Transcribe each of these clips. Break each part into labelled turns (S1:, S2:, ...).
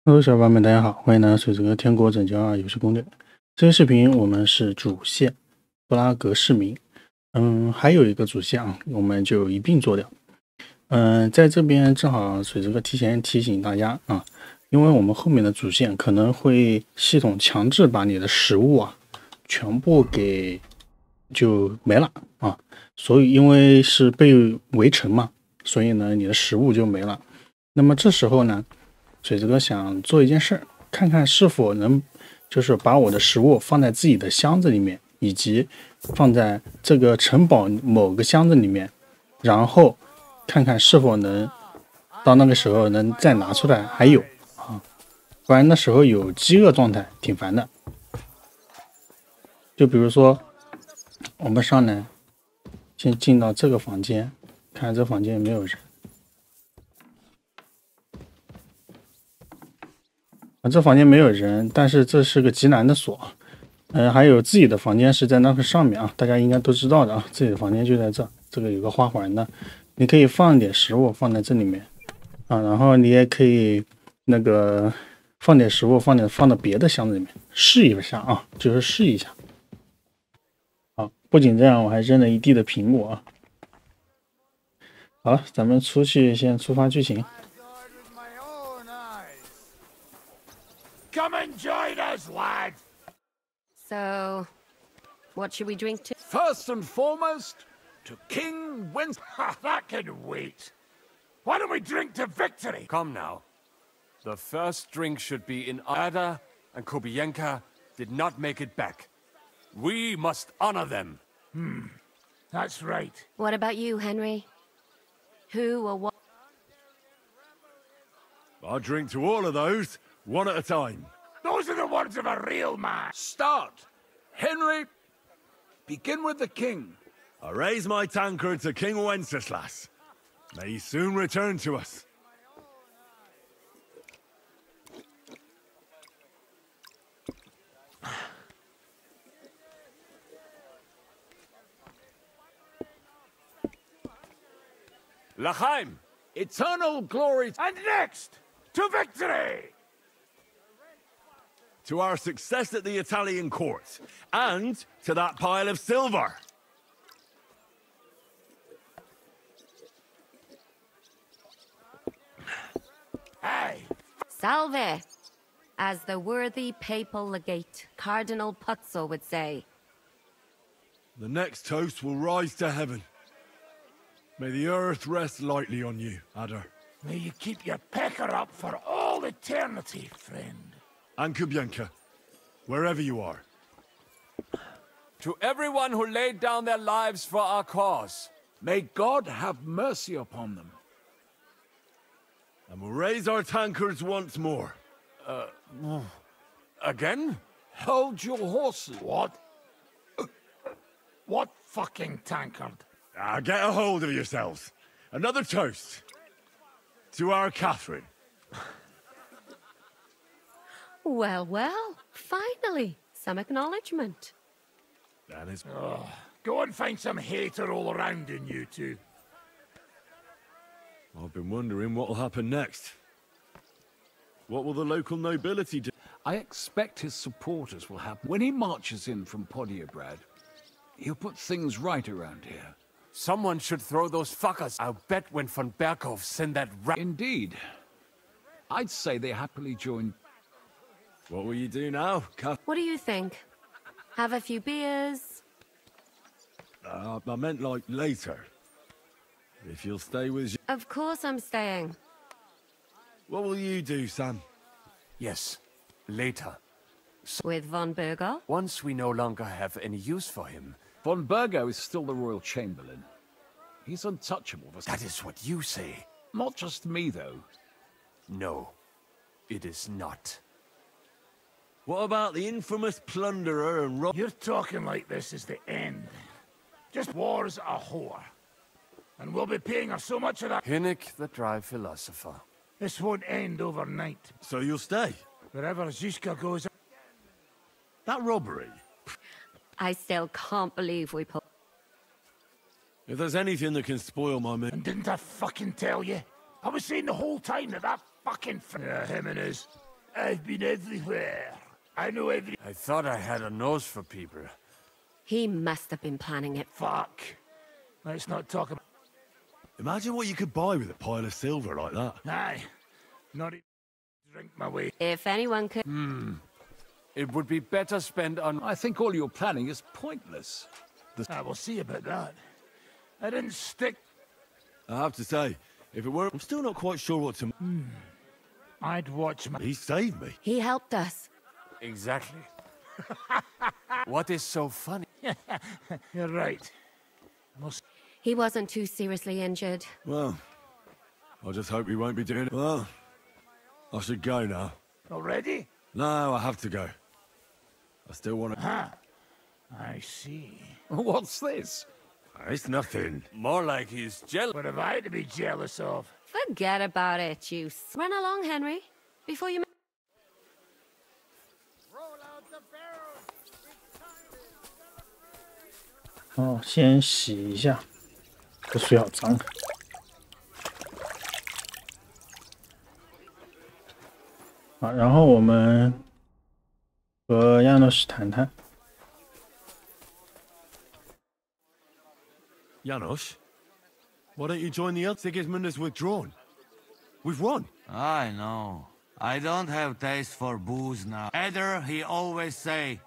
S1: Hello， 小伙伴们，大家好，欢迎来到水这个天国拯救2游戏攻略。这个视频我们是主线布拉格市民，还有一个主线啊，我们就一并做掉。在这边正好水这个提前提醒大家啊，因为我们后面的主线可能会系统强制把你的食物啊全部给就没了啊，所以因为是被围城嘛，所以呢你的食物就没了。那么这时候呢，水子哥想做一件事，看看是否能就是把我的食物放在自己的箱子里面，以及放在这个城堡某个箱子里面，然后看看是否能到那个时候能再拿出来还有啊，不然那时候有饥饿状态挺烦的。就比如说我们上来先进到这个房间，看这房间有没有人。这房间没有人，但是这是个极难的锁。还有自己的房间是在那个上面啊，大家应该都知道的啊，自己的房间就在这，这个有个花环的，你可以放点食物放在这里面啊，然后你也可以那个放点食物放到别的箱子里面试一下啊，就是试一下。好，不仅这样，我还扔了一地的苹果啊。好，咱们先出发剧情。
S2: Come and join us, lad!
S3: So, what should we drink to?
S2: First and foremost, to King Winston. That can wait. Why don't we drink to victory?
S4: Come now. The first drink should be in Ada and Kobienka did not make it back. We must honor them.
S2: That's right.
S3: What about you, Henry? Who or what?
S5: I drink to all of those, one at a time.
S2: Those are the words of a real man.
S5: Start! Henry, begin with the king. I raise my tankard to King Wenceslas. May he soon return to us.
S4: L'chaim!
S5: Eternal glory
S2: And next, to victory!
S5: to our success at the Italian court, and to that pile of silver.
S2: Aye.
S3: Salve! As the worthy papal legate, Cardinal Puzzo would say.
S5: The next toast will rise to heaven. May the earth rest lightly on you, Adder.
S2: May you keep your pecker up for all eternity, friend.
S5: And Kubienka, wherever you are.
S4: To everyone who laid down their lives for our cause.
S2: May God have mercy upon them.
S5: And we'll raise our tankards once more.
S4: Again?
S2: Hold your horses. What? What fucking tankard?
S5: Get a hold of yourselves. Another toast. To our Catherine.
S3: Well, well, finally, some acknowledgement.
S5: That is...
S2: Go and find some hater all around in you two.
S5: I've been wondering what'll happen next. What will the local nobility do?
S6: I expect his supporters will have... When he marches in from Podiebrad, he'll put things right around here.
S4: Someone should throw those fuckers. I'll bet when von Berkhoff send that rat.
S6: Indeed. I'd say they happily join...
S5: What will you do now,
S3: What do you think? Have a few beers?
S5: I meant like later. If you'll stay with...
S3: Of course I'm staying.
S5: What will you do, Sam?
S4: Yes, later.
S3: With von Berger?
S4: Once we no longer have any use for him.
S6: Von Bergo is still the Royal Chamberlain. He's untouchable.
S4: That is what you say.
S6: Not just me, though.
S4: No, it is not.
S5: What about the infamous plunderer and rob...
S2: You're talking like this is the end. Just war's a whore. And we'll be paying her so much of that.
S4: Hinnick, the dry philosopher.
S2: This won't end overnight.
S5: So you'll stay?
S2: Wherever Zizka goes...
S5: That robbery?
S3: I still can't believe we pulled...
S5: If there's anything that can spoil my mood...
S2: And didn't I fucking tell you? I was saying the whole time that fucking... him and his... I've been everywhere. I know every...
S4: I thought I had a nose for people.
S3: He must have been planning it.
S2: Fuck. Let's not talk about...
S5: Imagine what you could buy with a pile of silver like that.
S2: Aye. Not even drink my way.
S3: If anyone could...
S4: It would be better spent on...
S6: I think all your planning is pointless.
S2: I will see about that. I didn't stick...
S5: I have to say, if it weren't... I'm still not quite sure what to...
S2: I'd watch my...
S5: He saved me.
S3: He helped us.
S4: Exactly. What is so funny?
S2: You're right.
S3: He wasn't too seriously injured.
S5: Well, I just hope he won't be doing it. Well, I should go now.
S2: Already?
S5: No, I have to go. I still want to...
S2: Ah, I see.
S6: What's this?
S5: It's nothing.
S4: More like he's jealous.
S2: What have I to be jealous of?
S3: Forget about it, you... Run along, Henry, before you...
S1: 哦，先洗一下，这水好脏。好，然后我们和亚诺什谈谈。
S5: Janos, why don't you join the other? Sigismund has withdrawn. We've won.
S7: I know. I don't have taste for booze now. Either he always say,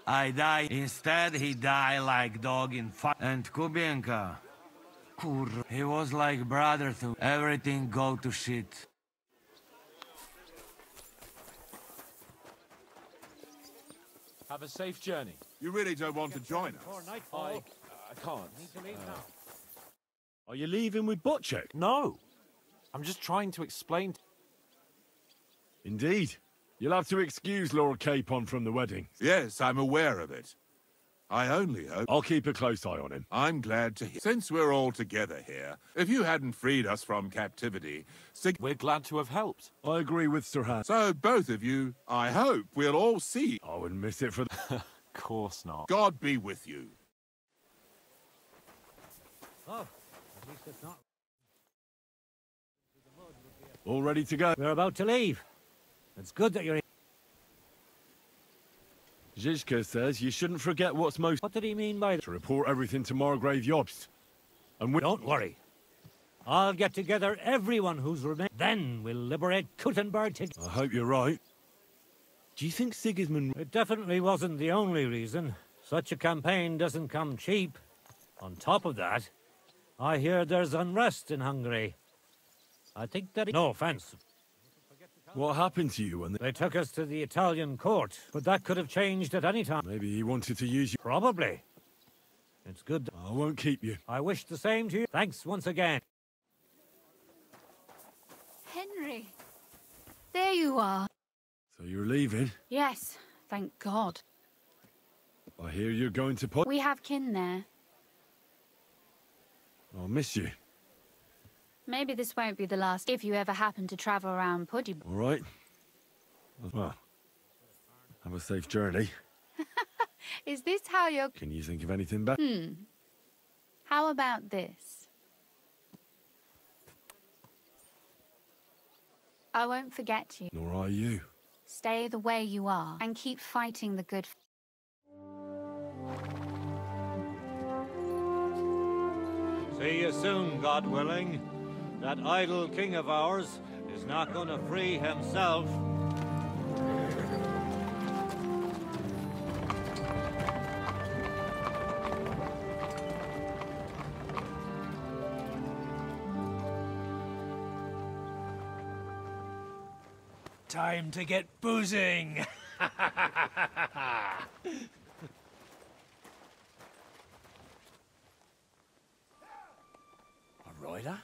S7: I die. Instead, he die like dog in fire. And Kubienka, he was like brother to everything go to shit.
S4: Have a safe journey.
S8: You really don't want to join us?
S4: I can't.
S5: Are you leaving with Bocek?
S4: No. I'm just trying to explain...
S5: Indeed. You'll have to excuse Lord Capon from the wedding.
S8: Yes, I'm aware of it. I only hope...
S5: I'll keep a close eye on him.
S8: I'm glad to hear... Since we're all together here, if you hadn't freed us from captivity,
S4: We're glad to have helped.
S5: I agree with Sir Han.
S8: So both of you, I hope we'll all see.
S5: I wouldn't miss it for...
S4: Of course not.
S8: God be with you.
S5: All ready to go.
S9: We're about to leave. It's good that you're here.
S5: Zizka says you shouldn't forget what's most...
S9: What did he mean by that?
S5: To report everything to Margrave Jobst. And we...
S9: Don't worry. I'll get together everyone who's remained. Then we'll liberate Kuttenberg together.
S5: I hope you're right. Do you think Sigismund...
S9: It definitely wasn't the only reason. Such a campaign doesn't come cheap. On top of that, I hear there's unrest in Hungary. I think that... No offense.
S5: What happened to you when
S9: They took us to the Italian court, but that could have changed at any time.
S5: Maybe he wanted to use you...
S9: Probably. It's good.
S5: I won't keep you.
S9: I wish the same to you. Thanks once again.
S10: Henry, there you are.
S5: So you're leaving?
S10: Yes, thank God.
S5: I hear you're going to Pod...
S10: We have kin there.
S5: I'll miss you.
S10: Maybe this won't be the last if you ever happen to travel around Puddy.
S5: All right. Well, have a safe journey.
S10: Is this how you're...
S5: Can you think of anything better?
S10: How about this? I won't forget you.
S5: Nor are you.
S10: Stay the way you are and keep fighting the good.
S9: See you soon, God willing. That idle king of ours is not going to free himself.
S2: Time to get boozing!
S4: A rider?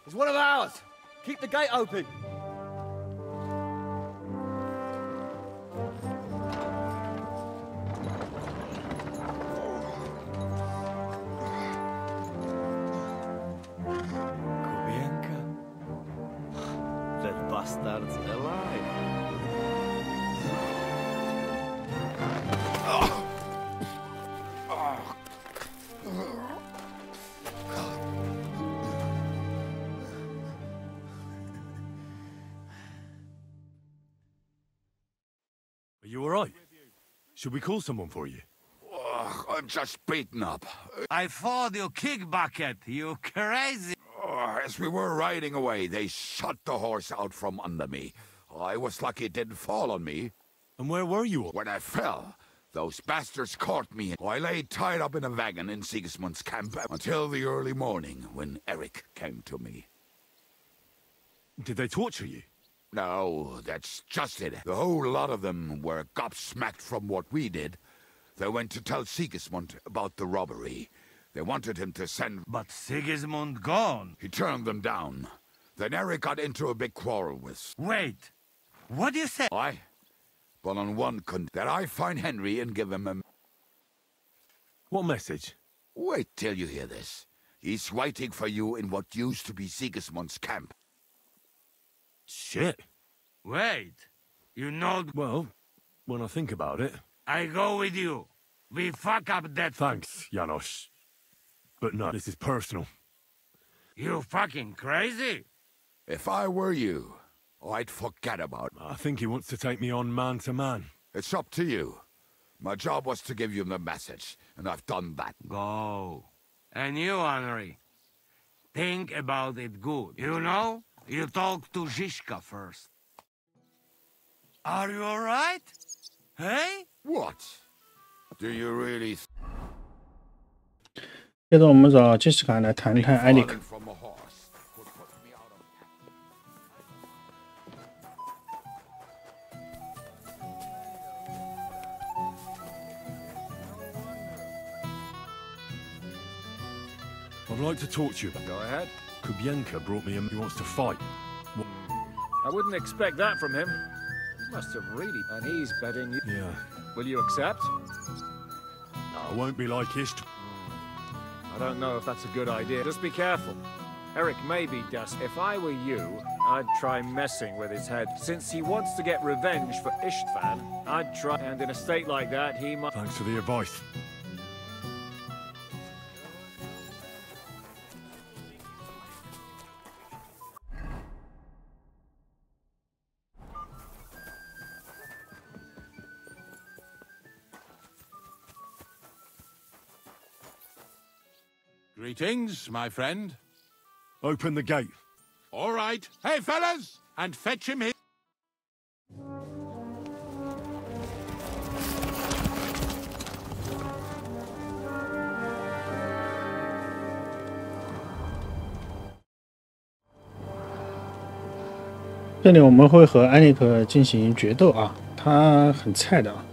S11: It's one of ours. Keep the gate open.
S7: Kubienka? That bastard's alive.
S5: you alright? Should we call someone for you?
S2: Ugh, I'm just beaten up.
S7: I thought you kick bucket, you crazy.
S2: As we were riding away, they shot the horse out from under me. I was lucky it didn't fall on me.
S5: And where were you?
S2: When I fell, those bastards caught me. I lay tied up in a wagon in Sigismund's camp until the early morning when Eric came to me.
S5: Did they torture you?
S2: No, that's just it. The whole lot of them were gobsmacked from what we did. They went to tell Sigismund about the robbery. They wanted him to send...
S7: But Sigismund gone.
S2: He turned them down. Then Eric got into a big quarrel with...
S7: Wait, what do you say?
S2: I? But on one that I find Henry and give him a...
S5: What message?
S2: Wait till you hear this. He's waiting for you in what used to be Sigismund's camp.
S5: Shit.
S7: Wait, you know...
S5: Well, when I think about it...
S7: I go with you. We fuck up that...
S5: Thanks, Janos. But no, this is personal.
S7: You fucking crazy?
S2: If I were you, I'd forget about it.
S5: I think he wants to take me on man to man.
S2: It's up to you. My job was to give you the message, and I've done that.
S7: Go. And you, Henry, think about it good. You know, you talk to Zizka first. Are you alright? Hey?
S2: What? Do you really...
S1: 接着我们找杰西卡来谈一谈埃里克。
S5: I'd like to talk to you about...
S6: Go ahead.
S5: Kubienka brought me in. He wants to fight.
S6: I wouldn't expect that from him. Must have really... And he's betting you...
S5: Yeah.
S6: Will you accept?
S5: No, I won't be like Ist.
S6: I don't know if that's a good idea. Just be careful. Eric may be desperate. If I were you, I'd try messing with his head. Since he wants to get revenge for Istvan, I'd try... And in a state like that, he might...
S5: Thanks for the advice.
S8: Greetings, my friend.
S5: Open the gate.
S8: All right. Hey, fellas! And fetch him here.
S1: 这里我们会和埃里克进行决斗啊，他很菜的啊。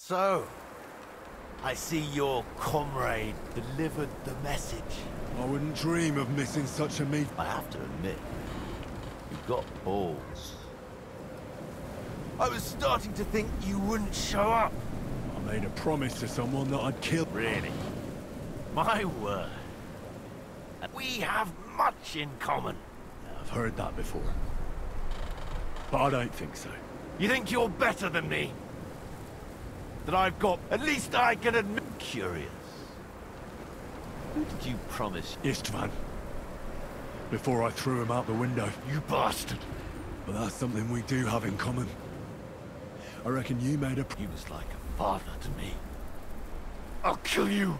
S12: So, I see your comrade delivered the message.
S5: I wouldn't dream of missing such a meet.
S12: I have to admit, you've got balls. I was starting to think you wouldn't show up.
S5: I made a promise to someone that I'd kill.
S12: Really? My word. We have much in common.
S5: I've heard that before. But I don't think so.
S12: You think you're better than me? That I've got... At least I can admit... Curious. Who did you promise?
S5: Istvan. Before I threw him out the window.
S12: You bastard!
S5: But that's something we do have in common. I reckon you made a...
S12: He was like a father to me. I'll kill you!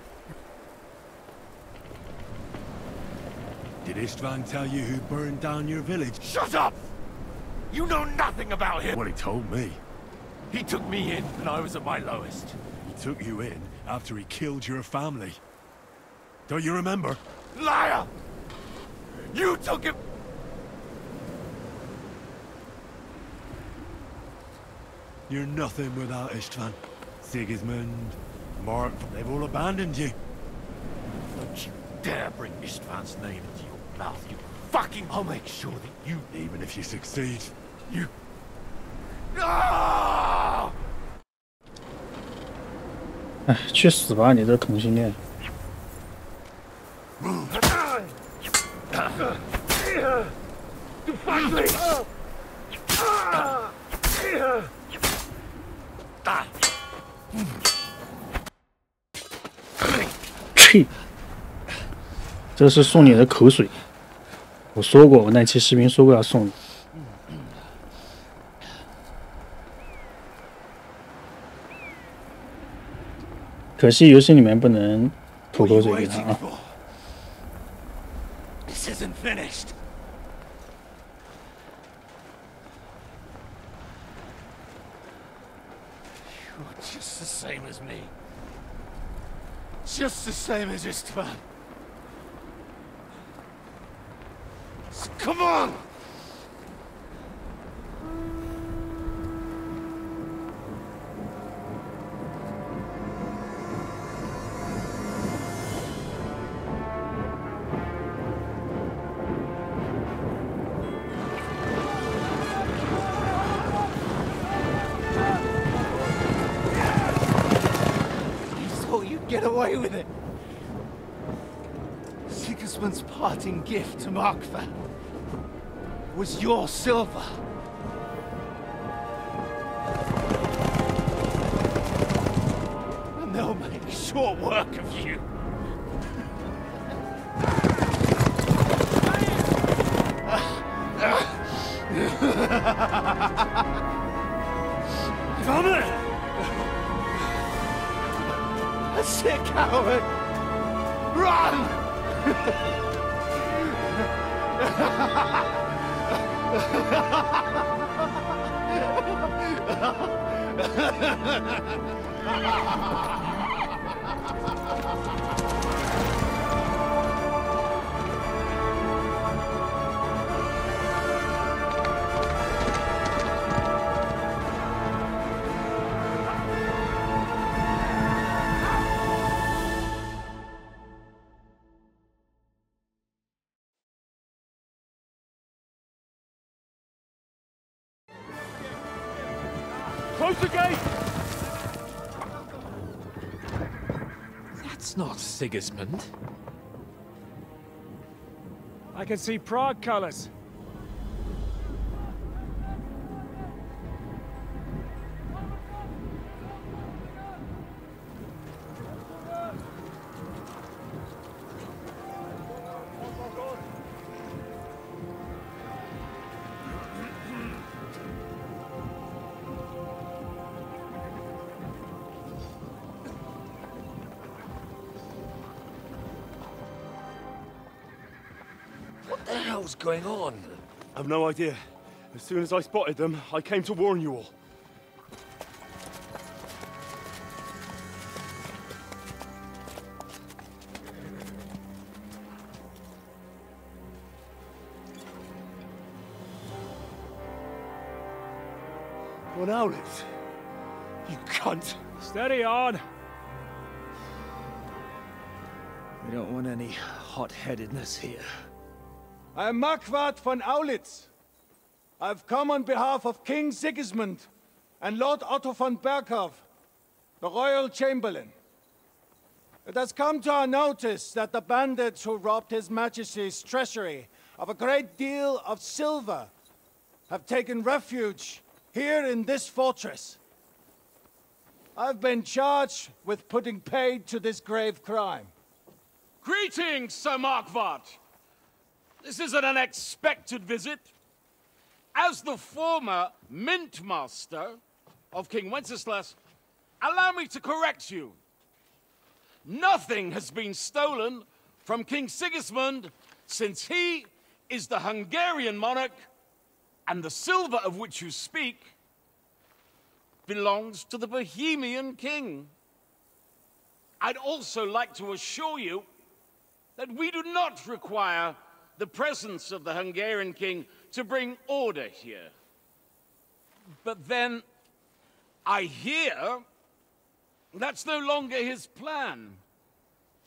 S5: Did Istvan tell you who burned down your village?
S12: Shut up! You know nothing about him!
S5: Well, he told me.
S12: He took me in when I was at my lowest.
S5: He took you in after he killed your family. Don't you remember?
S12: Liar! You took him...
S5: You're nothing without Istvan. Sigismund, Mark, they've all abandoned you.
S12: Don't you dare bring Istvan's name into your mouth, you fucking... I'll make sure that you...
S5: Even if you succeed.
S12: You... Ah!
S1: 哎，去死吧，你这同性恋！ 去！这是送你的口水。我说过，我那期视频说过要送你。可惜游戏里面不能吐口水给他啊。
S12: This isn't finished. You're just the same as me. Just the same as Istvan. So come on! Get away with it! Sigismund's parting gift to Markvan was your silver. And they'll make short work of you. Damn it! That's it, coward! Run!
S4: Close the gate!
S13: That's not Sigismund.
S4: I can see Prague colors.
S13: What the hell's going on?
S14: I've no idea. As soon as I spotted them, I came to warn you all. Well, now, Liz, you cunt!
S6: Steady on. We don't want any hot-headedness here.
S15: I am Marquardt von Aulitz. I've come on behalf of King Sigismund and Lord Otto von Berghoff, the Royal Chamberlain. It has come to our notice that the bandits who robbed His Majesty's treasury of a great deal of silver have taken refuge here in this fortress. I've been charged with putting paid to this grave crime.
S16: Greetings, Sir Marquardt. This is an unexpected visit. As the former Mint Master of King Wenceslas, allow me to correct you. Nothing has been stolen from King Sigismund since he is the Hungarian monarch, and the silver of which you speak belongs to the Bohemian king. I'd also like to assure you that we do not require the presence of the Hungarian king to bring order here. But then, I hear that's no longer his plan.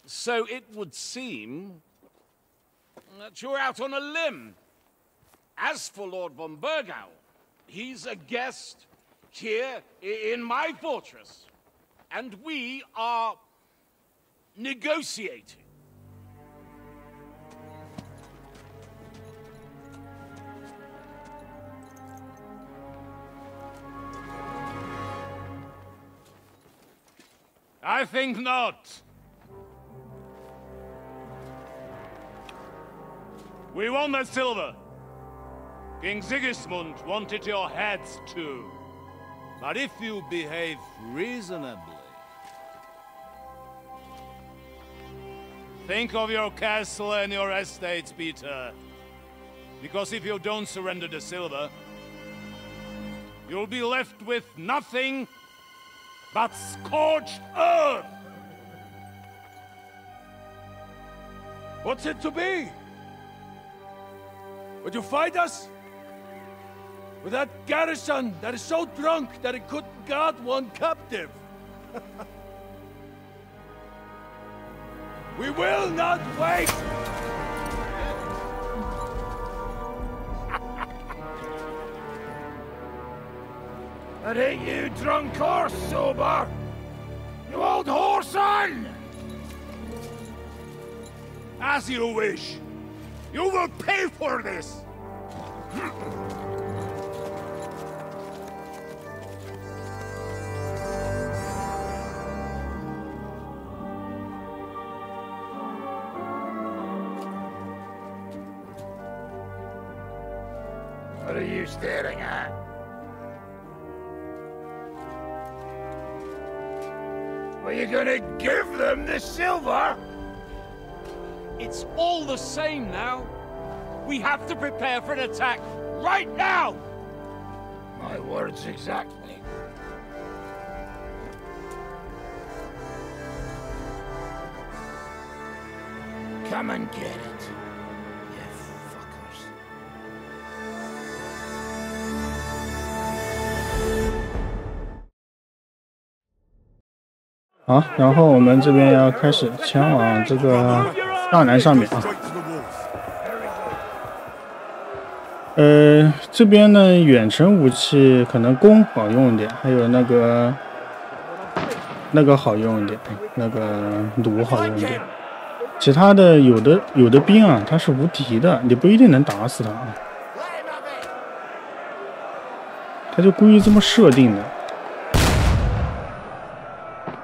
S16: So it would seem that you're out on a limb. As for Lord von Bergau, he's a guest here in my fortress, and we are negotiating.
S5: I think not. We want that silver. King Sigismund wanted your heads too. But if you behave reasonably... Think of your castle and your estates, Peter. Because if you don't surrender the silver, you'll be left with nothing but scorched earth!
S15: What's it to be? Would you fight us? With that garrison that is so drunk that it couldn't guard one captive? We will not wait!
S12: That ain't you drunk or sober, you old whoreson!
S5: As you wish. You will pay for this!
S12: What are you staring at? Are you gonna give them the silver?
S16: It's all the same now. We have to prepare for an attack right now!
S12: My words exactly. Come and get it, you fuckers.
S1: 好，然后我们这边要开始前往这个大南上面啊。这边呢远程武器可能弓好用一点，还有那个好用一点，那个弩好用一点。其他的有的兵啊，他是无敌的，你不一定能打死他啊。他就故意这么设定的。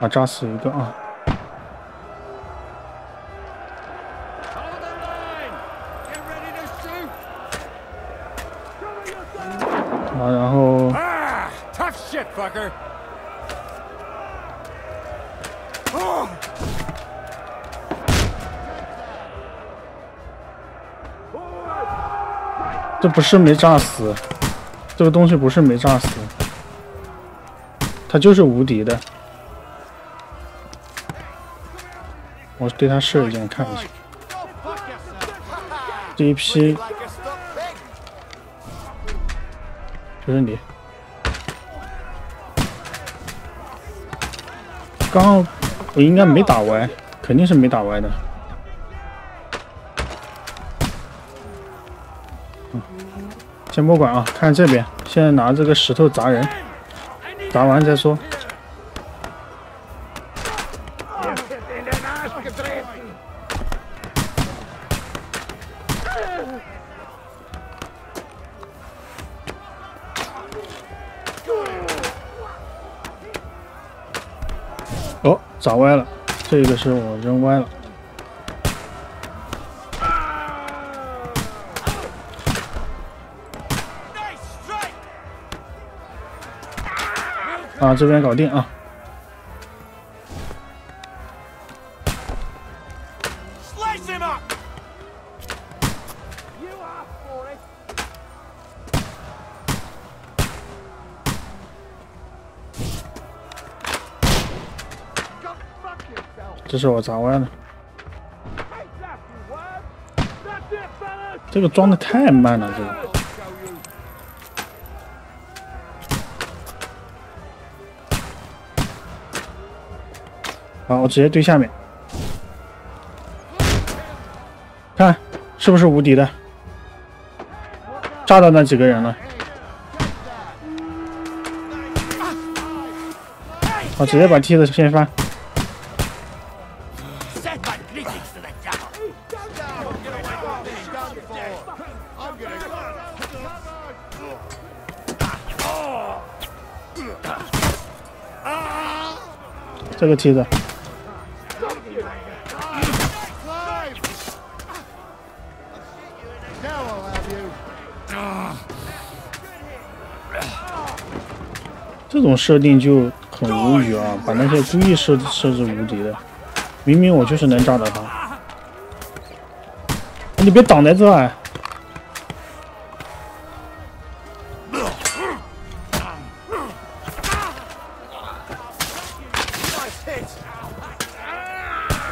S1: 啊，炸死一个啊！啊，然后。
S6: Tough shit, fucker.
S1: 这不是没炸死，这个东西不是没炸死，它就是无敌的。我对他射一箭看一下，这一批就是你，刚刚我应该没打歪，肯定是没打歪的。先不管啊，看这边，现在拿这个石头砸人，砸完再说。哦，砸歪了，这个是我扔歪了。啊，这边搞定啊！这是我砸歪了，这个装的太慢了，这个。好，我直接对下面，看是不是无敌的？炸到那几个人了。好，直接把梯子掀翻。这个梯子。这种设定就很无语啊！把那些故意设置无敌的，明明我就是能炸到他，你别挡在这啊！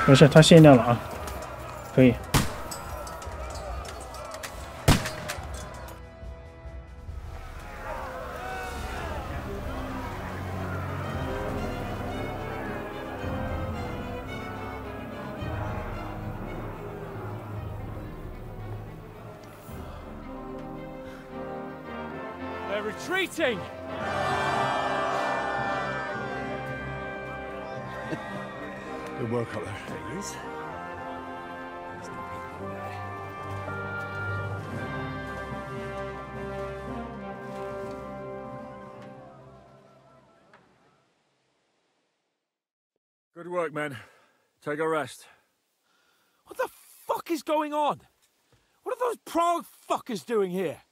S1: 没事，他卸掉了啊，可以。
S4: They're retreating!
S14: Good work up there.
S4: There he is. There's no people in there.
S6: Good work, men. Take a rest.
S4: What the fuck is going on? What are those Prague fuckers doing here?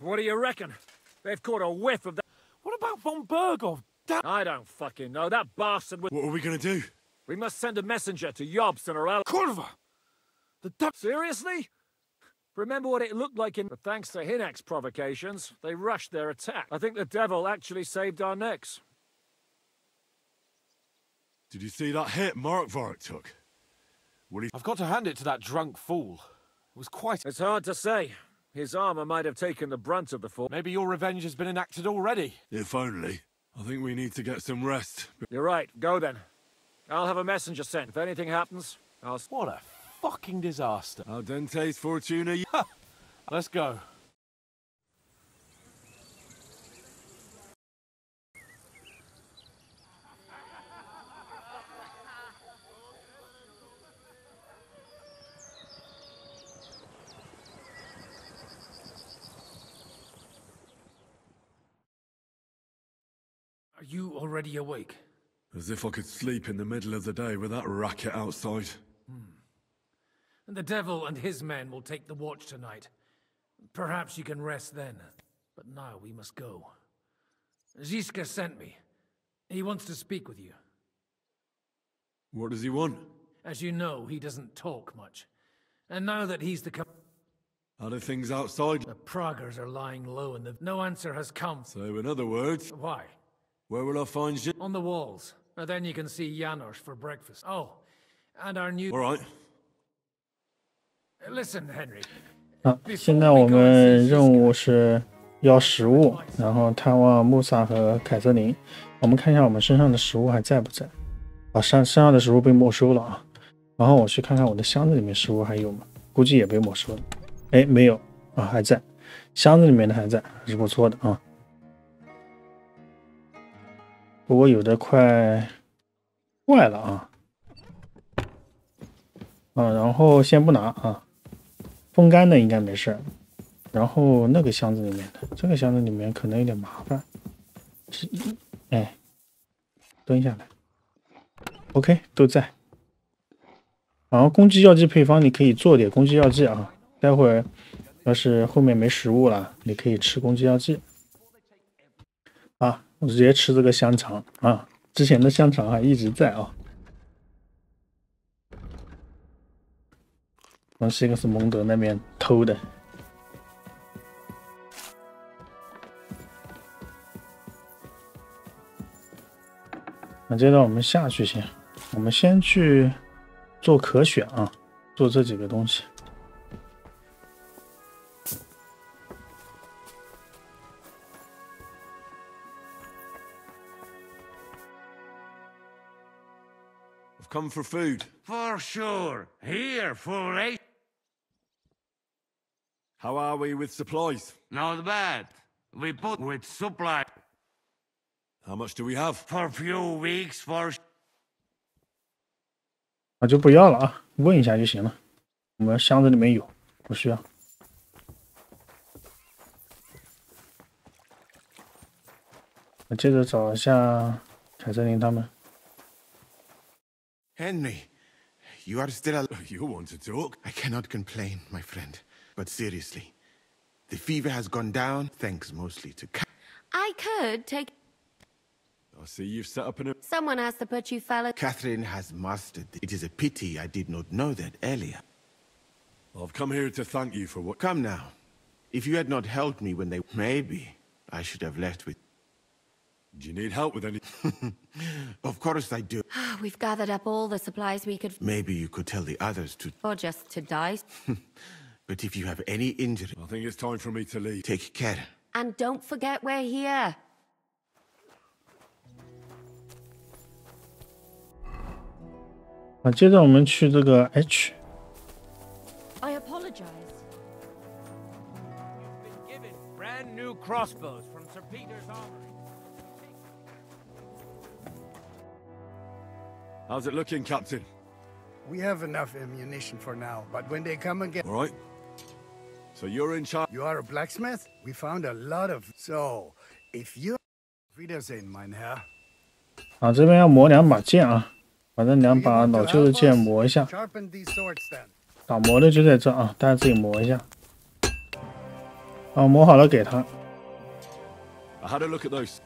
S6: What do you reckon? They've caught a whiff of that.
S4: What about von Bergov?
S6: I don't fucking know. That bastard was...
S14: What are we gonna do?
S6: We must send a messenger to Jobst and Orel.
S4: Kurva!
S6: Seriously? Remember what it looked like in... But thanks to Hinek's provocations, they rushed their attack. I think the devil actually saved our necks.
S14: Did you see that hit Markvark took?
S4: I've got to hand it to that drunk fool. It was quite...
S6: It's hard to say. His armor might have taken the brunt of the fall.
S4: Maybe your revenge has been enacted already.
S14: If only. I think we need to get some rest.
S6: You're right. Go then. I'll have a messenger sent. If anything happens, I'll...
S4: What a fucking disaster.
S14: Al dente's fortuna.
S4: Let's go.
S17: Are you already awake?
S14: As if I could sleep in the middle of the day with that racket outside.
S17: And the devil and his men will take the watch tonight. Perhaps you can rest then. But now we must go. Ziska sent me. He wants to speak with you.
S14: What does he want?
S17: As you know, he doesn't talk much. And now that he's the...
S14: How are things outside?
S17: The Praggers are lying low and no answer has come.
S14: So in other words...
S17: Why?
S14: Where will I find you?
S17: On the walls. And then you can see Janos for breakfast. Oh, and our new...
S14: All right.
S17: Listen, Henry.
S1: 现在我们任务是要食物，然后探望穆萨和凯瑟琳。我们看一下我们身上的食物还在不在。啊，山上的食物被没收了啊。然后我去看看我的箱子里面食物还有吗？估计也被没收了。哎，没有啊，还在，箱子里面的还在，还是不错的啊。不过有的快坏了啊。然后先不拿啊，风干的应该没事。然后那个箱子里面的，这个箱子里面可能有点麻烦。哎，蹲下来。OK， 都在。然后攻击药剂配方，你可以做点攻击药剂啊。待会儿要是后面没食物了，你可以吃攻击药剂。啊，我直接吃这个香肠啊，之前的香肠还一直在啊。从西克斯蒙德那边偷的。那接着我们下去先，我们先去做可选啊，做这几个东西。
S12: I've come for food.
S7: For sure. Here, full ration.
S12: How are we with supplies?
S7: Not bad. We put with supply.
S12: How much do we have?
S7: For few weeks, for...
S1: 啊，就不要了啊，问一下就行了。我们箱子里面有，不需要。我接着找一下凯瑟琳他们。
S18: Henry, you are still alive.
S12: You want to talk?
S18: I cannot complain, my friend. But seriously, the fever has gone down, thanks mostly to...
S3: I could take...
S12: I see you've set up an...
S3: Someone has to put you fellas...
S18: Catherine has mastered it. It is a pity I did not know that earlier.
S12: I've come here to thank you for what...
S18: Come now. If you had not helped me when they... Maybe I should have left with...
S12: Do you need help with any...
S18: Of course I do.
S3: We've gathered up all the supplies we could...
S18: Maybe you could tell the others to...
S3: Or just to die.
S18: But if you have any injury...
S12: I think it's time for me to leave.
S18: Take care.
S3: And don't forget we're here.
S1: 啊，接着我们去这个 H。
S10: I apologize.
S9: You've been given brand new crossbows from Sir Peter's armory.
S12: How's it looking, Captain?
S19: We have enough ammunition for now, but when they come again...
S12: All right. So you're in charge.
S19: You are a blacksmith? We found a lot of... So, if you... Wiedersehen, mein Herr.
S1: 啊，这边要磨2把剑啊，把这2把老旧的剑磨一下。打磨的就在这啊，大家自己磨一下。啊，磨好了给他。
S12: I had a look at those.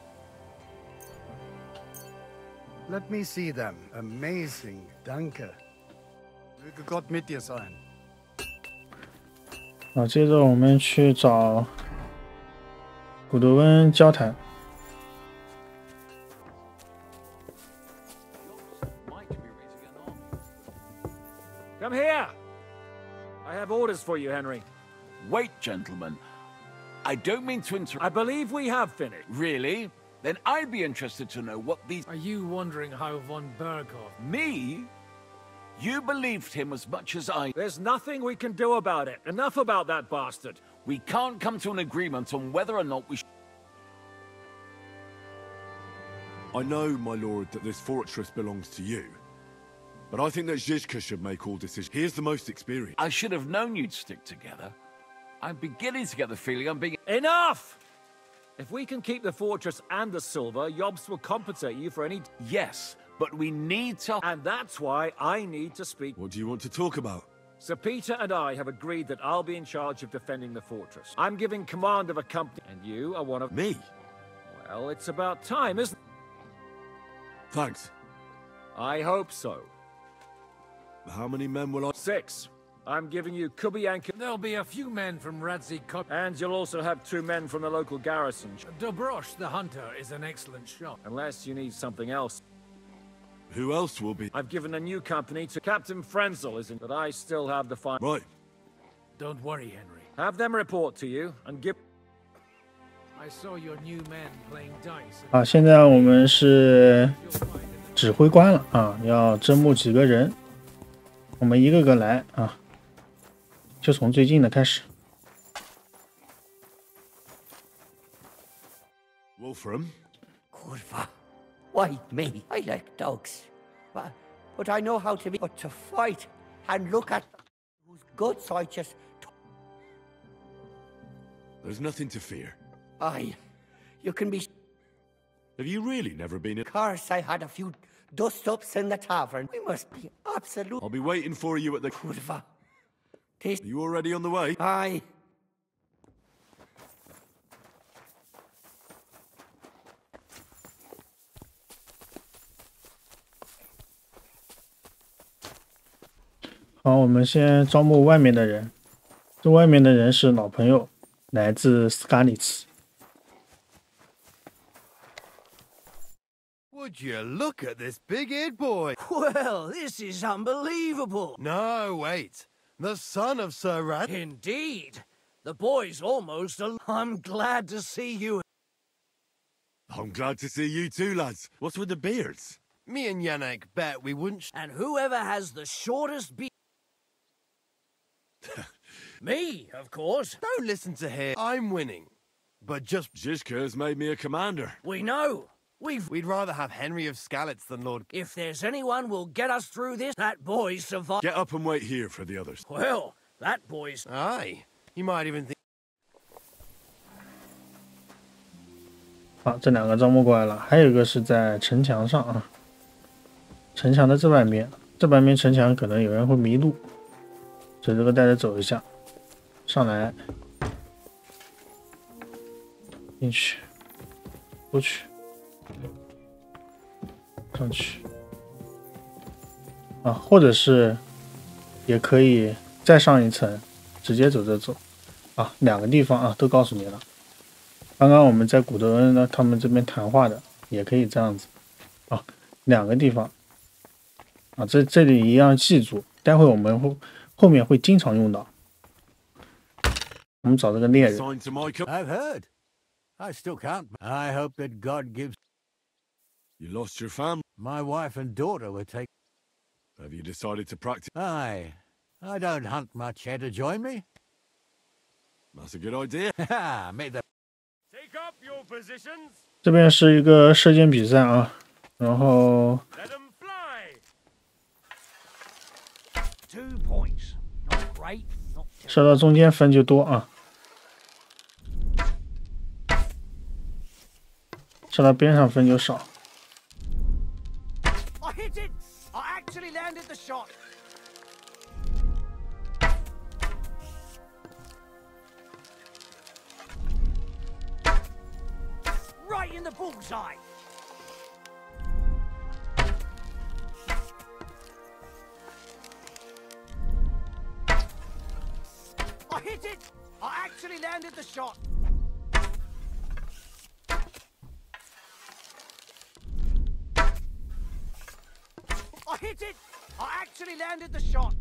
S19: Let me see them. Amazing. Danke. Möge Gott mit dir sein.
S1: 啊，接着我们去找古德温交谈。
S6: Come here! I have orders for you, Henry.
S16: Wait, gentlemen. I don't mean to interrupt.
S6: I believe we have finished.
S16: Really? Then I'd be interested to know what these...
S17: Are you wondering how von Berghoff...
S16: Me? You believed him as much as I...
S6: There's nothing we can do about it. Enough about that bastard.
S16: We can't come to an agreement on whether or not we should...
S12: I know, my lord, that this fortress belongs to you. But I think that Zizka should make all decisions. He is the most experienced.
S16: I should have known you'd stick together. I'm beginning to get the feeling I'm being...
S6: Enough! If we can keep the fortress and the silver, Yobs will compensate you for any...
S16: Yes, but we need to...
S6: And that's why I need to speak...
S12: What do you want to talk about?
S6: Sir Peter and I have agreed that I'll be in charge of defending the fortress. I'm giving command of a company, and you are one of...
S12: Me?
S6: Well, it's about time, isn't it?
S12: Thanks.
S6: I hope so.
S12: How many men will I...
S6: 6. I'm giving you Kubianka.
S17: There'll be a few men from Radzikop.
S6: And you'll also have 2 men from the local garrison.
S17: Dobrosh, the hunter, is an excellent shot.
S6: Unless you need something else.
S12: Who else will be?
S6: I've given a new company to Captain Frenzel, isn't it? But I still have the final...
S12: Right.
S17: Don't worry, Henry.
S6: Have them report to you, and give...
S17: I saw your new men playing dice.
S1: 啊，现在我们是指挥官了啊，要征募几个人，我们一个个来啊，就从最近的开始。
S12: Wolfram?
S20: Kurva. Why me? I like dogs. But I know how to be, but to fight and look at whose guts I just...
S12: There's nothing to fear.
S20: Aye, you can be...
S12: Have you really never been in?
S20: Of course, I had a few dust-ups in the tavern. We must be absolute...
S12: I'll be waiting for you at the...
S20: Kurva.
S12: Are you already on the way?
S20: Aye.
S1: 好，我们先招募外面的人。这外面的人是老朋友，来自斯卡里茨。
S21: Would you look at this big-eared boy?
S11: Well, this is unbelievable.
S21: No, wait. The son of Sir Rad...
S11: Indeed. The boy's almost a... I'm glad to see you.
S12: I'm glad to see you too, lads. What's with the beards?
S21: Me and Yannick bet we wouldn't...
S11: And whoever has the shortest beard... Me, of course.
S21: Don't listen to him. I'm winning. But just...
S12: Zizka's made me a commander.
S11: We know.
S21: We'd rather have Henry of Skalitz than Lord...
S11: If there's anyone will get us through this, that boy's survived.
S12: Get up and wait here for the others.
S11: Well, that boy's...
S21: Aye. You might even think...
S1: 好，这两个招募过来了，还有一个是在城墙上啊。城墙的这半边，这半边城墙可能有人会迷路，所以这个带着走一下，上来，进去，出去，上去，啊，或者是也可以再上一层，直接走着走，啊，两个地方啊都告诉你了。刚刚我们在古德恩呢，他们这边谈话的也可以这样子，啊，两个地方。啊，这里一样记住，待会我们后面会经常用到。我们找这个猎人。
S9: I've heard. I still can't. I hope that God gives.
S12: You lost your family.
S9: My wife and daughter were taken.
S12: Have you decided to practice?
S9: Aye. I don't hunt much. Here to join me?
S12: That's a good idea.
S9: Made the.
S4: Take up your positions.
S1: 这边是一个射箭比赛啊，然后。射到中间分就多啊，射到边上分就少。
S11: I hit it. I actually landed the shot. Right in the bullseye. I hit it! I actually landed the shot! I hit it! I actually landed the shot!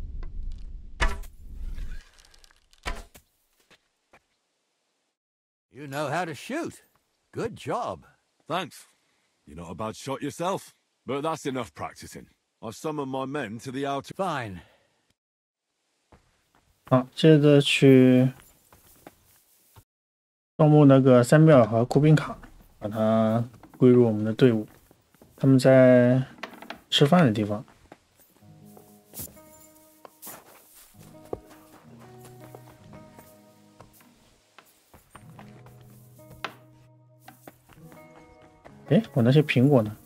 S9: You know how to shoot. Good job.
S12: Thanks. You're not a bad shot yourself. But that's enough practicing. I've summoned my men to the outer...
S9: Fine.
S1: 好，接着去招募那个三缪尔和库宾卡，把他归入我们的队伍。他们在吃饭的地方。哎，我那些苹果呢？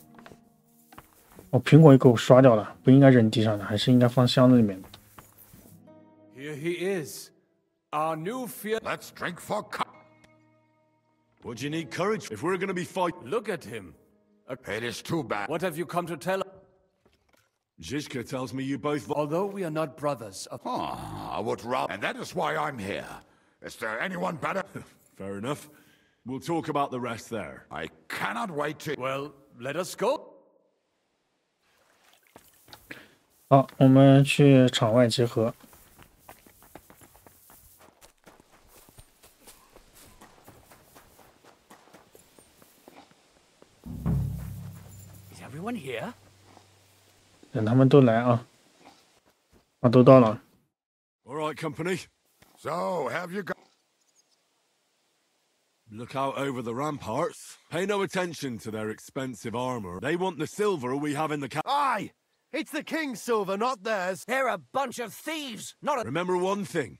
S1: 哦，苹果也给我刷掉了，不应该扔地上的，还是应该放箱子里面的。
S4: Here he is, our new fear.
S2: Let's drink for
S12: Would you need courage if we're going to be fighting?
S4: Look at him.
S2: It is too bad.
S4: What have you come to tell us?
S12: Zizka tells me you both...
S4: Although we are not brothers...
S2: I would rather... And that is why I'm here. Is there anyone better?
S12: Fair enough. We'll talk about the rest there.
S2: I cannot wait to...
S4: Well, let us go.
S1: 好，我们去场外集合。
S11: Is everyone here?
S1: 等他们都来啊。啊，都到了。
S8: All right, company.
S2: So, have you got...
S8: Look out over the ramparts. Pay no attention to their expensive armor. They want the silver we have in the
S21: Aye! It's the king's silver, not theirs.
S11: They're a bunch of thieves, not a...
S8: Remember one thing.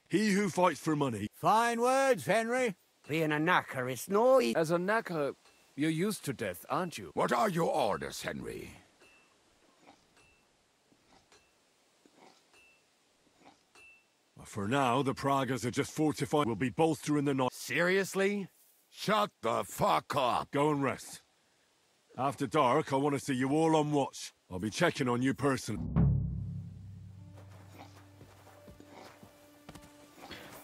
S8: He who fights for money...
S20: Fine words, Henry. Being a knacker is no...
S4: As a knacker, you're used to death, aren't you?
S2: What are your orders, Henry?
S8: For now, the Pragas are just fortified. We'll be bolstering the night.
S21: Seriously?
S2: Shut the fuck up.
S8: Go and rest. After dark, I want to see you all on watch. I'll be checking on you personally.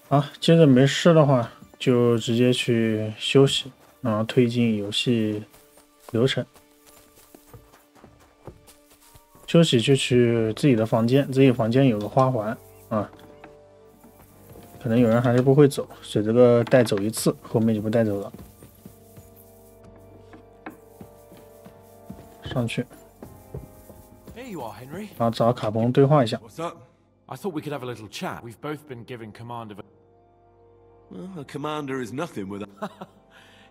S1: 好，接着没事的话，就直接去休息，然后推进游戏流程。休息就去自己的房间，自己房间有个花环啊。可能有人还是不会走，随这个带走一次，后面就不带走了。上去。
S13: Here you are, Henry.
S1: 然后找卡彭对话一下。
S8: What's up?
S13: I thought we could have a little chat. We've both been given command of a...
S8: Well, a commander is nothing without...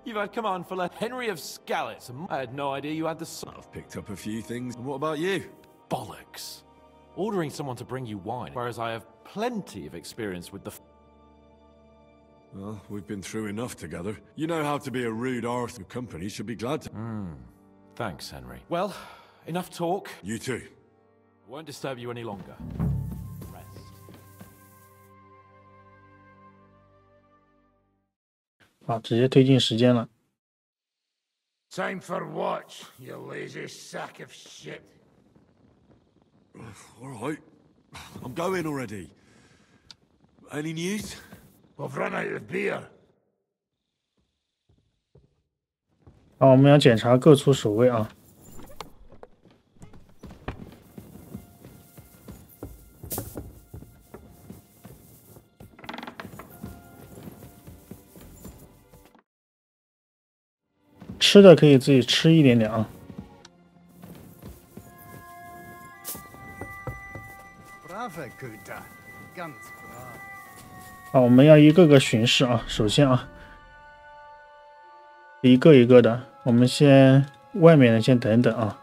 S13: You've had command for Henry of Skalitz. I had no idea you had the...
S8: I've picked up a few things. And what about you?
S13: Bollocks. Ordering someone to bring you wine, whereas I have plenty of experience with the...
S8: Well, we've been through enough together. You know how to be a rude arse. Your company should be glad to...
S13: Thanks, Henry. Well, enough talk.
S8: You too.
S13: I won't disturb you any longer. Rest.
S1: 好，直接推进时间了。
S22: Time for watch, you lazy sack of shit.
S8: All right. I'm going already. Any news?
S22: We've run out of beer.
S1: 好，我们要检查各处守卫啊。吃的可以自己吃一点点啊。好，我们要一个个巡视啊。首先啊，一个一个的，我们先外面的先等等啊，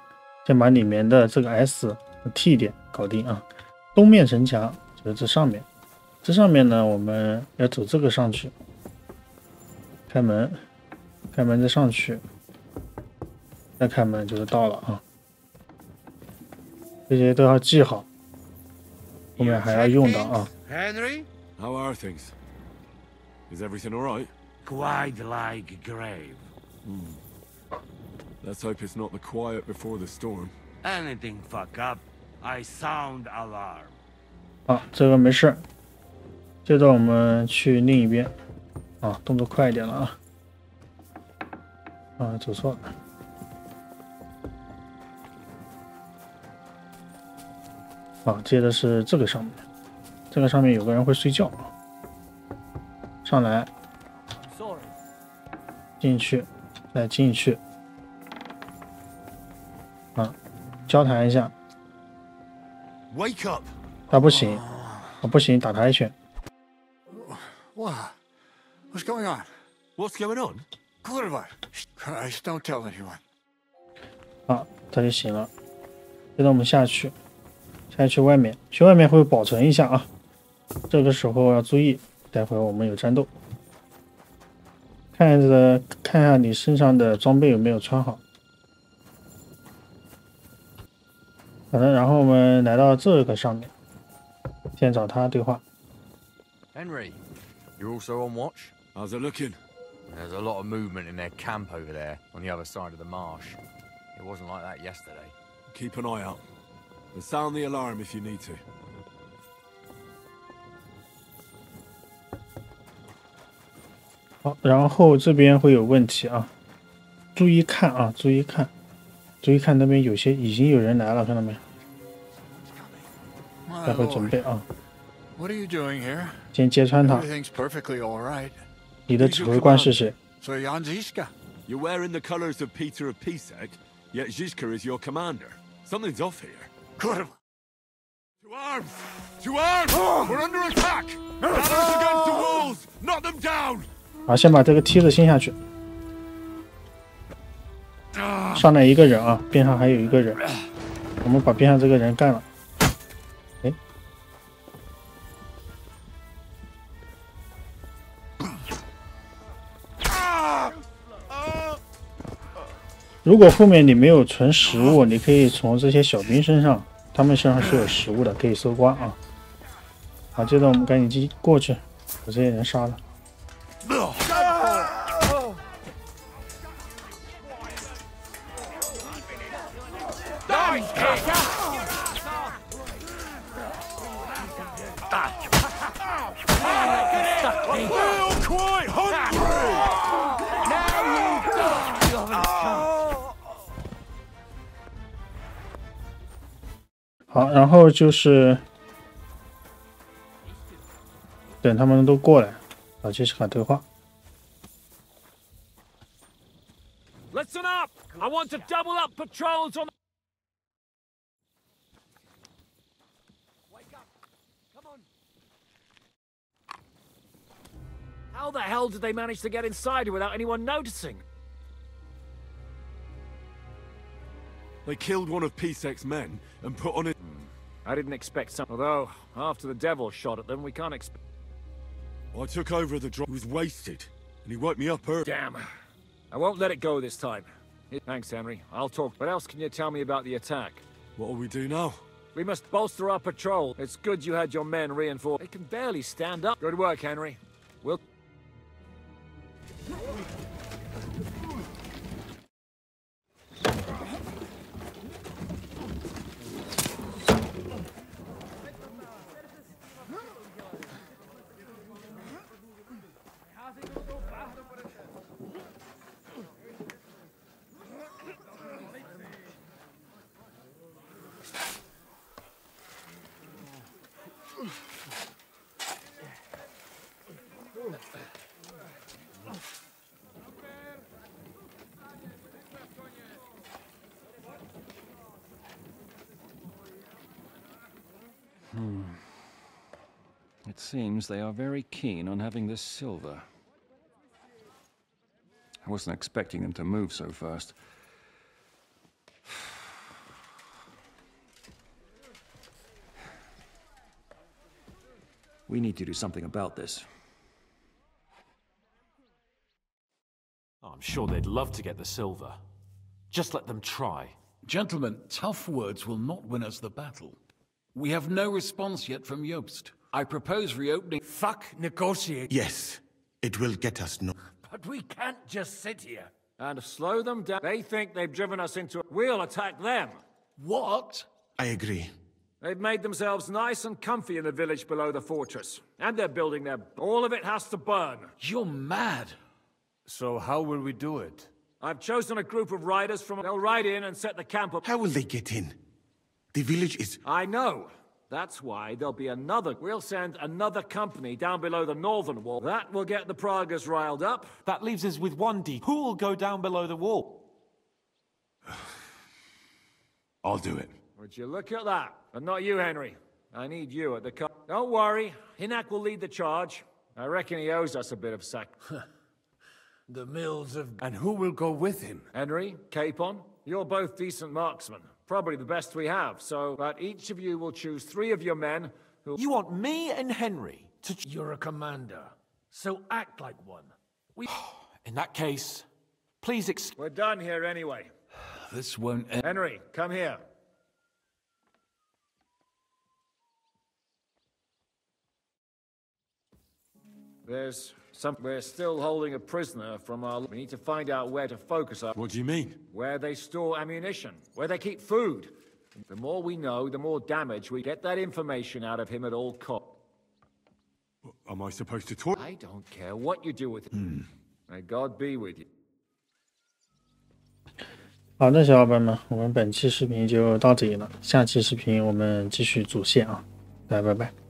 S1: 先把里面的这个 S 和 T 点搞定啊。东面城墙就是这上面，这上面呢，我们要走这个上去，开门，开门再上去，再开门就是到了啊。这些都要记好，后面还要用到啊。
S7: Henry?
S8: How are things? Is everything all right?
S7: Quite like grave.
S8: Let's hope it's not the quiet before the storm.
S7: Anything fuck up, I sound alarm.
S1: 好，这个没事。接着我们去另一边，啊，动作快一点了啊。啊，走错了。好，接着是这个上面。 这个上面有个人会睡觉，上来，进去，再进去，啊，交谈一下。
S8: Wake up！
S1: 他不行，不行，打他一拳。
S22: What? What's going on?
S8: What's going on?
S22: Kurva! Christ, don't tell anyone.
S1: 好，他就醒了。接着我们下去，去外面，去外面会保存一下啊。 这个时候要注意，待会我们有战斗，看下你身上的装备有没有穿好。好的，然后我们来到这个上面，先找他对话。
S23: Henry, you're also on watch?
S8: How's it looking?
S23: There's a lot of movement in their camp over there, on the other side of the marsh. It wasn't like that yesterday.
S8: Keep an eye out. And sound the alarm if you need to. 好，
S1: 然后这边会有问题啊，注意看啊，注意看，注意看那边有些已经有人来了，看到没？待会准备啊。
S22: What are you doing here?
S1: 先揭穿他。
S22: Everything's perfectly all right.
S1: 你的指挥官是谁？
S22: So Jan Ziska.
S8: You're wearing the colors of Peter of Pisek, yet Zizka is your commander. Something's off here. Good. To arms! To arms! We're under attack! Ladders against the walls! Knock them down!
S1: 好，先把这个梯子掀下去。上来一个人啊，边上还有一个人，我们把边上这个人干了。哎，如果后面你没有存食物，你可以从这些小兵身上，他们身上是有食物的，可以搜刮啊。好，接着我们赶紧过去，把这些人杀了。好，然后就是等他们都过来，把杰西卡对话。
S6: Listen up! I want to double up patrols on. Wake up! Come on! How the hell did they manage to get inside here without anyone noticing?
S8: They killed one of P6's men and put on it.
S6: I didn't expect some. Although, after the devil shot at them, we can't expect.
S8: I took over the drop. He was wasted, and he woke me up early.
S6: Damn. I won't let it go this time. Thanks, Henry. I'll talk. What else can you tell me about the attack?
S8: What'll we do now?
S6: We must bolster our patrol. It's good you had your men reinforced. They can barely stand up. Good work, Henry. We'll...
S5: It seems they are very keen on having this silver. I wasn't expecting them to move so fast. We need to do something about this.
S13: I'm sure they'd love to get the silver. Just let them try.
S14: Gentlemen, tough words will not win us the battle. We have no response yet from Jobst. I propose reopening.
S11: Fuck negotiate.
S18: Yes, it will get us no.
S11: But we can't just sit here.
S6: And slow them down. They think they've driven us into... We'll attack them.
S14: What?
S18: I agree.
S6: They've made themselves nice and comfy in the village below the fortress. And they're building their... All of it has to burn.
S14: You're mad.
S4: So how will we do it?
S6: I've chosen a group of riders from... They'll ride in and set the camp up.
S18: How will they get in? The village is...
S6: I know. That's why there'll be another... We'll send another company down below the northern wall. That will get the Pragas riled up.
S13: That leaves us with one D. Who will go down below the wall?
S8: I'll do it.
S6: Would you look at that? And not you, Henry. I need you at the Don't worry. Hinak will lead the charge. I reckon he owes us a bit of sack.
S11: The mills of...
S4: And who will go with him?
S6: Henry, Capon, you're both decent marksmen. Probably the best we have, so... But each of you will choose 3 of your men who...
S13: You want me and Henry to...
S11: You're a commander, so act like one. We...
S13: In that case, please
S6: We're done here anyway.
S14: This won't end.
S6: Henry, come here. We're still holding a prisoner from our... We need to find out where to focus our...
S8: What do you mean?
S6: Where they store ammunition, where they keep food. The more we know, the more damage we get that information out of him at all costs.
S8: Am I supposed to talk?
S6: I don't care what you do with it. May God be with you.
S1: 好的，小伙伴们，我们本期视频就到这里了。下期视频我们继续主线啊，大家拜拜。